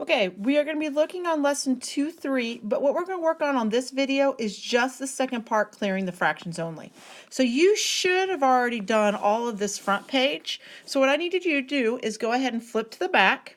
Okay, we are going to be looking on lesson 2-3, but what we're going to work on this video is just the second part, clearing the fractions only. So you should have already done all of this front page. So what I need you to do is go ahead and flip to the back.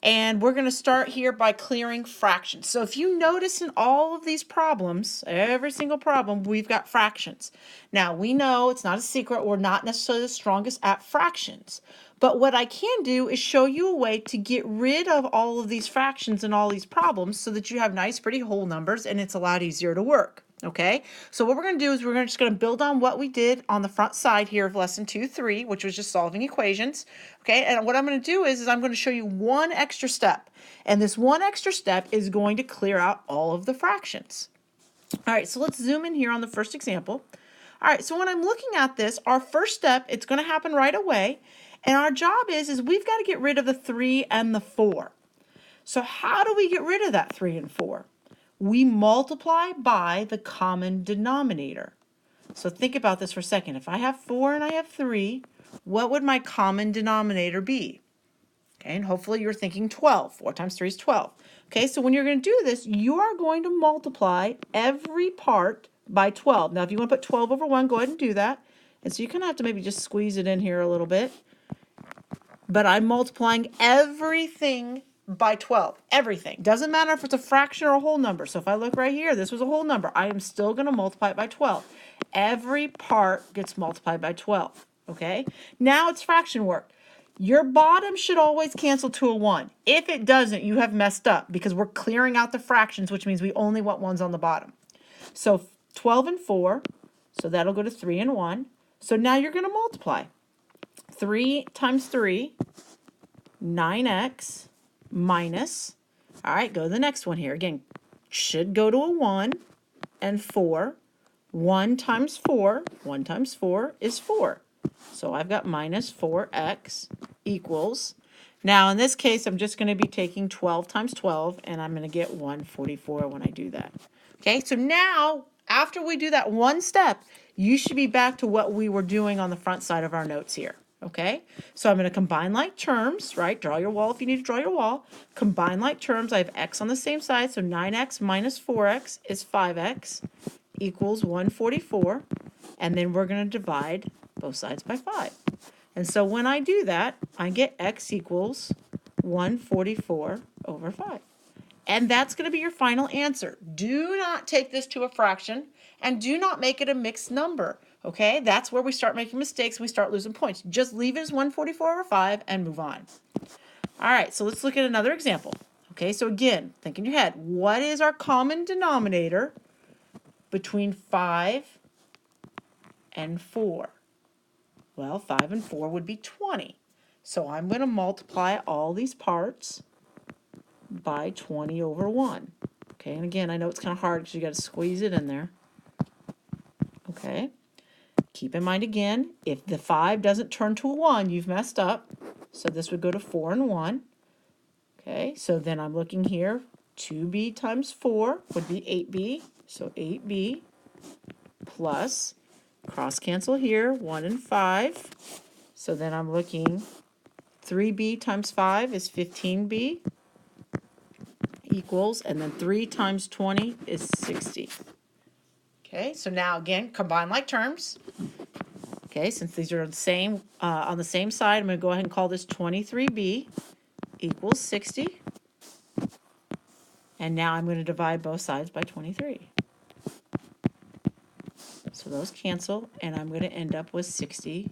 And we're going to start here by clearing fractions. So if you notice in all of these problems, every single problem, we've got fractions. Now, we know it's not a secret, we're not necessarily the strongest at fractions. But what I can do is show you a way to get rid of all of these fractions and all these problems so that you have nice, pretty whole numbers and it's a lot easier to work. Okay, so what we're going to do is we're just going to build on what we did on the front side here of lesson 2-3, which was just solving equations. Okay, and what I'm going to do is I'm going to show you one extra step. And this one extra step is going to clear out all of the fractions. All right, so let's zoom in here on the first example. All right, so when I'm looking at this, our first step, it's going to happen right away. And our job is we've got to get rid of the 3 and the 4. So how do we get rid of that 3 and 4? We multiply by the common denominator. So think about this for a second. If I have 4 and I have 3, what would my common denominator be? Okay, and hopefully you're thinking 12. 4 times 3 is 12. Okay, so when you're going to do this, you are going to multiply every part by 12. Now, if you want to put 12 over 1, go ahead and do that. And so you kind of have to maybe just squeeze it in here a little bit. But I'm multiplying everything by 12. Everything. Doesn't matter if it's a fraction or a whole number. So if I look right here, this was a whole number. I am still going to multiply it by 12. Every part gets multiplied by 12. Okay? Now it's fraction work. Your bottom should always cancel to a 1. If it doesn't, you have messed up because we're clearing out the fractions, which means we only want 1s on the bottom. So 12 and 4, so that'll go to 3 and 1. So now you're going to multiply. 3 times 3, 9x minus, all right, go to the next one here. Again, should go to a 1 and 4. 1 times 4 is 4. So I've got minus 4x equals, now in this case, I'm just going to be taking 12 times 12, and I'm going to get 144 when I do that. Okay, so now, after we do that one step, you should be back to what we were doing on the front side of our notes here. Okay, so I'm going to combine like terms, right? Draw your wall if you need to draw your wall. Combine like terms. I have x on the same side, so 9x minus 4x is 5x equals 144. And then we're going to divide both sides by 5. And so when I do that, I get x equals 144 over 5. And that's going to be your final answer. Do not take this to a fraction and do not make it a mixed number. Okay, that's where we start making mistakes and we start losing points. Just leave it as 144 over 5 and move on. All right, so let's look at another example. Okay, so again, think in your head, what is our common denominator between 5 and 4? Well, 5 and 4 would be 20. So I'm going to multiply all these parts by 20 over 1. Okay, and again, I know it's kind of hard because you got to squeeze it in there. Okay, keep in mind again, if the 5 doesn't turn to a 1, you've messed up. So this would go to 4 and 1. Okay, so then I'm looking here, 2b times 4 would be 8b. So 8b plus, cross cancel here, 1 and 5. So then I'm looking, 3b times 5 is 15b equals, and then 3 times 20 is 60. Okay, so now again, combine like terms. Okay, since these are the same, on the same side, I'm going to go ahead and call this 23b equals 60. And now I'm going to divide both sides by 23. So those cancel, and I'm going to end up with 60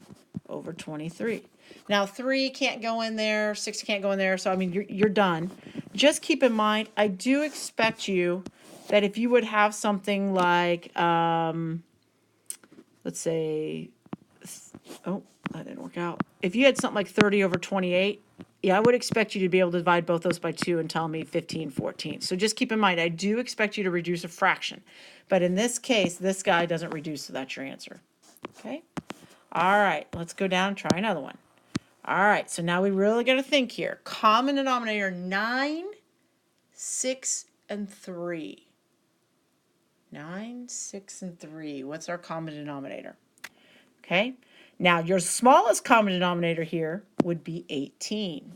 over 23. Now 3 can't go in there, 6 can't go in there, so I mean you're done. Just keep in mind, I do expect you that if you would have something like, let's say, oh, that didn't work out. If you had something like 30 over 28, yeah, I would expect you to be able to divide both those by 2 and tell me 15, 14. So just keep in mind, I do expect you to reduce a fraction. But in this case, this guy doesn't reduce, so that's your answer. Okay? All right, let's go down and try another one. All right, so now we really got to think here. Common denominator, 9, 6, and 3. 9, 6, and 3. What's our common denominator? Okay, now your smallest common denominator here would be 18.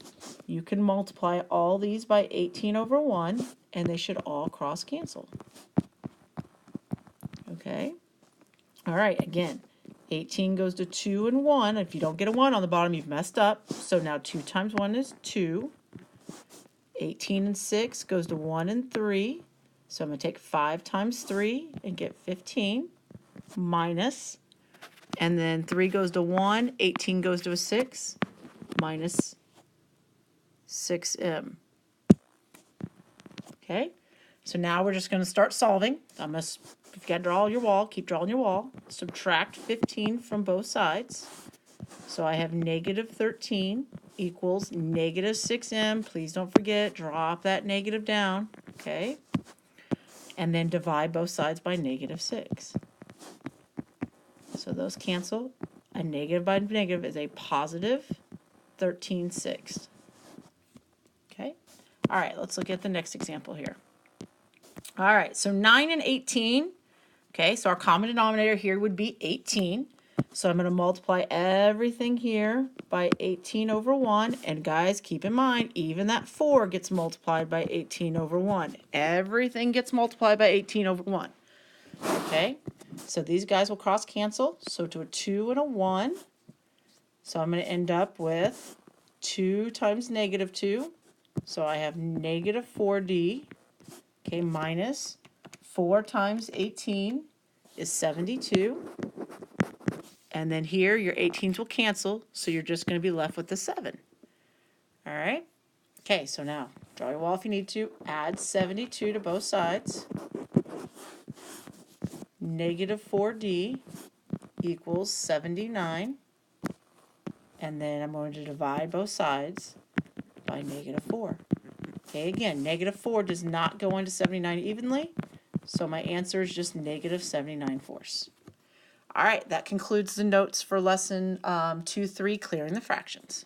You can multiply all these by 18 over 1, and they should all cross cancel. Okay? All right, again, 18 goes to 2 and 1. If you don't get a 1 on the bottom, you've messed up. So now 2 times 1 is 2. 18 and 6 goes to 1 and 3. So I'm going to take 5 times 3 and get 15 minus, and then 3 goes to 1, 18 goes to a 6, minus 6m. Okay, so now we're just going to start solving. If you've got to draw your wall, keep drawing your wall. Subtract 15 from both sides. So I have negative 13 equals negative 6m. Please don't forget, drop that negative down. Okay, and then divide both sides by negative 6. So those cancel. A negative by negative is a positive 13/6. Okay. All right, let's look at the next example here. All right, so 9 and 18. Okay, so our common denominator here would be 18. So I'm going to multiply everything here by 18 over 1. And guys, keep in mind, even that 4 gets multiplied by 18 over 1. Everything gets multiplied by 18 over 1. Okay, so these guys will cross cancel. So to a 2 and a 1. So I'm going to end up with 2 times negative 2. So I have negative 4d. Okay, minus 4 times 18 is 72. And then here your 18s will cancel. So you're just going to be left with the 7. All right. Okay, so now draw your wall if you need to. Add 72 to both sides. Negative 4d equals 79. And then I'm going to divide both sides by negative 4. Okay, again, negative 4 does not go into 79 evenly, so my answer is just negative 79/4. All right, that concludes the notes for lesson 2-3, clearing the fractions.